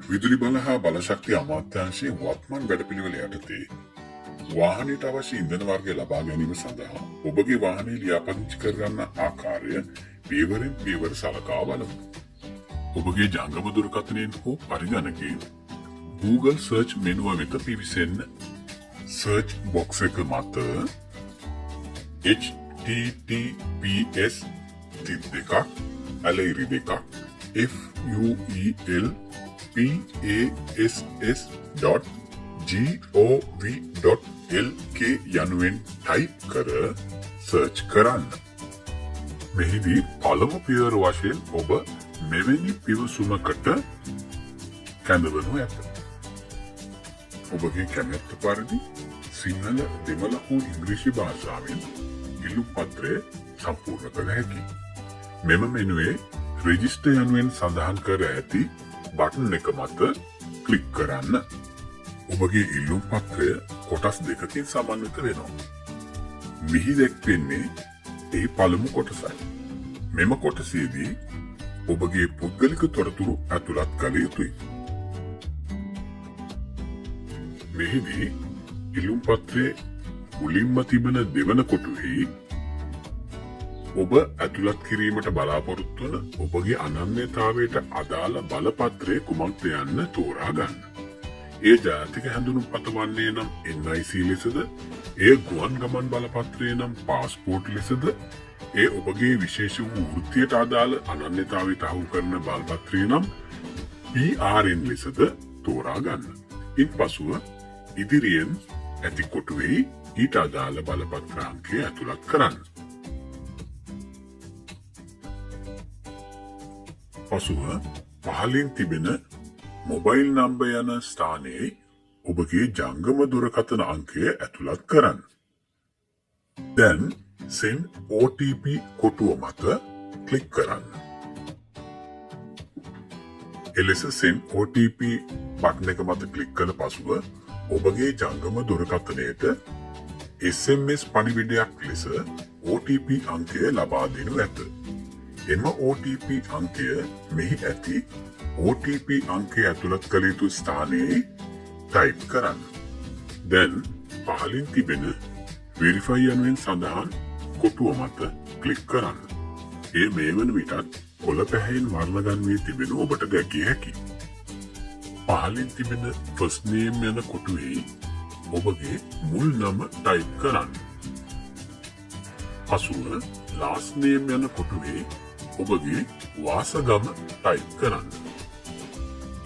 විදුලි බල හා බලශක්ති අමාත්‍යාංශයේ වත්මන් වැඩපිළිවෙල යටතේ වාහනයට අවශ්‍ය ඉන්ධන වර්ගය ලබා ගැනීම සඳහා ඔබගේ වාහනේ ලියාපදිංචි කරගන්න ආකාරය පියවරෙන් පියවර සලකා බලමු. ඔබගේ ජංගම දුරකථනයෙන් හෝ පරිගණකයෙන් Google search මෙනුව වෙත පිවිසෙන්න. search box එක මත https fuelpass.gov.lk යනුවෙන් ටයිප් කර සර්ච් කරන්න. මෙහිදී පළමු පියවර වශයෙන් ඔබ මෙවැනි පිවිසුමකට කැඳවනු ඇත. ඔබගේ කැමැත්ත පරිදි සිංහල, දෙමළ හෝ ඉංග්‍රීසි භාෂාවෙන් ඉල්ලුම් පත්‍රය සම්පූර්ණ කළ හැකියි. මෙම මෙනුවේ රෙජිස්ටර් යනුවෙන් සඳහන් කර ඇති බටන් එක මත ක්ලික් කරන්න. ඔබගේ ඉල්ලුම් පත්‍රය කොටස් දෙකකින් සමන්විත වෙනවා. මෙහි දැක්වෙන්නේ එහි පළමු කොටසයි. මෙම කොටසේදී ඔබගේ පුද්ගලික තොරතුරු ඇතුළත් කළ යුතුයි. මෙහිදී ඉල්ලුම් පත්‍රයේ මුලින්ම තිබෙන දෙවන කොටුවෙහි ඔබ ඇතුළත් කිරීමට බලාපොරොත්තු වන ඔබගේ අනන්‍යතාවයට අදාළ බලපත්‍රය කුමක්ද යන්න තෝරා ගන්න. එය ජාතික හැඳුනුම්පත වන්නේ නම් NIC ලෙසද, එය ගුවන් ගමන් බලපත්‍රය නම් පාස්පෝර්ට් ලෙසද, එය ඔබගේ විශේෂ වූ වෘත්තියට අදාළ අනන්‍යතාවය තහවුරු කරන බලපත්‍රය නම් PRN ලෙසද තෝරා ගන්න. ඉන්පසුව ඉදිරියෙන් ඇති කොටුවෙහි ඊට අදාළ බලපත්‍ර අංකය ඇතුළත් කරන්න. පසුව පහළින් තිබෙන මොබයිල් නම්බර් යන ස්ථානයේ ඔබගේ ජංගම දුරකථන අංකය ඇතුළත් කරන්න. දැන් send OTP කොටුව මත ක්ලික් කරන්න. එලෙස send OTP බටන් එක මත ක්ලික් කළ පසුව ඔබගේ ජංගම දුරකථනයට SMS පණිවිඩයක් ලෙස OTP අංකය ලබා දෙනු ඇත. එම OTP අංකය මෙහි ඇති OTP අංකය ඇතුළත් කළ යුතු ස්ථානයේ ටයිප් කරන්න. දැන් පහළින් තිබෙන verify යනුවෙන් සඳහන් කොටුව මත ක්ලික් කරන්න. ඒ මේ වන විටත් කොළ පැහැයෙන් වර්ණ ගන්වී තිබෙන ඔබට දැකිය හැකියි. පහළින් තිබෙන first name යන කොටුවේ ඔබගේ මුල් නම ටයිප් කරන්න. පසුව last name යන කොටුවේ ඔබගේ වාසගම ටයිප් කරන්න.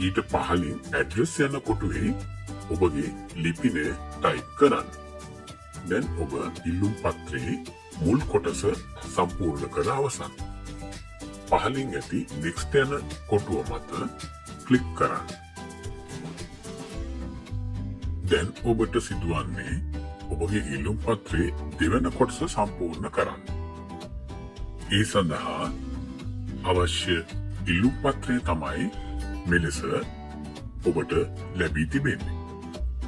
ඊට පහළින් address යන කොටුවේ ඔබගේ ලිපිනය ටයිප් කරන්න. දැන් ඔබ ඉල්ලුම් පත්‍රයේ මුල් කොටස සම්පූර්ණ කර අවසන්. පහළින් ඇති next යන කොටුව මත ක්ලික් කරන්න. දැන් ඔබට සිදුවන්නේ ඔබගේ ඉල්ලුම් පත්‍රයේ දෙවන කොටස සම්පූර්ණ කරන්න. ඒ සඳහා අවශ්‍ය ඉල්ලුම් පත්‍රය තමයි මෙලෙස ඔබට ලැබී තිබෙන්නේ.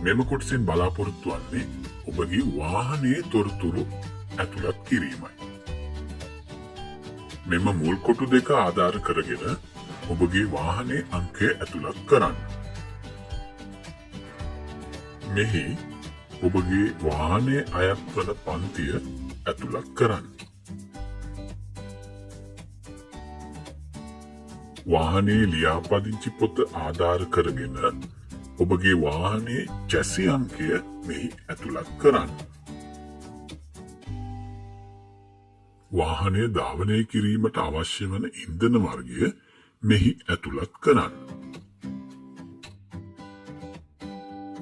මෙම කොටසෙන් බලාපොරොත්තු වන්නේ ඔබගේ වාහනයේ තොරතුරු ඇතුළත් කිරීමයි. මෙම මුල් කොටු දෙක ආධාර කරගෙන ඔබගේ වාහනයේ අංකය ඇතුළත් කරන්න. මෙහි ඔබගේ වාහනයේ අයත් වන පන්තිය ඇතුළත් කරන්න. වාහනයේ ලියාපදිංචි පොත ආධාර කරගෙන ඔබගේ වාහනයේ චැසි අංකය මෙහි ඇතුළත් කරන්න. වාහනය ධාවනය කිරීමට අවශ්‍ය වන ඉන්ධන වර්ගය මෙහි ඇතුළත් කරන්න.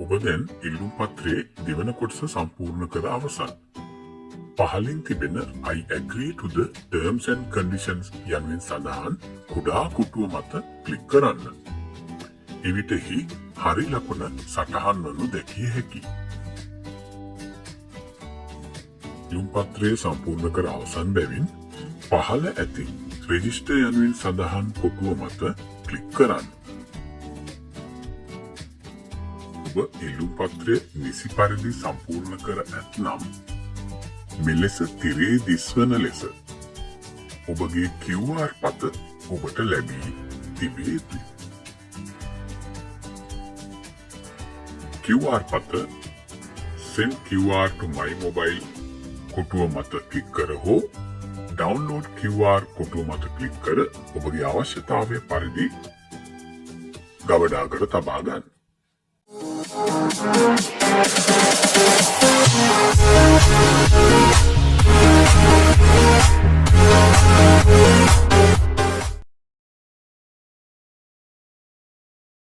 ඔබ දැන් ඉල්ලුම් පත්‍රයේ දෙවන කොටස සම්පූර්ණ කර අවසන්. පහළින් තිබෙන I agree to the terms and conditions යනුවෙන් සඳහන් කුඩා කුටුව මත ක්ලික් කරන්න. එවිටෙහි හරි ලකුණ සටහන් වනු දැකිය හැකියි. ඉල්ලුම් පත්‍රය සම්පූර්ණ කර අවසන් බැවින් පහළ ඇති රෙජිස්ටර් යනුවෙන් සඳහන් කොටුව මත ක්ලික් කරන්න. ඔබ ඉල්ලුම් පත්‍රය නිසි පරිදි සම්පූර්ණ කර ඇතනම් මෙලෙස තිරේ දිස්වන ලෙස ඔබගේ QR පත ඔබට ලැබී තිබේ යුතුයි. QR පත send QR to my mobile කොටුව මත ක්ලික් කර හෝ download QR කොටුව මත ක්ලික් කර ඔබගේ අවශ්‍යතාවය පරිදි ගවඩාකර තබා ගන්න.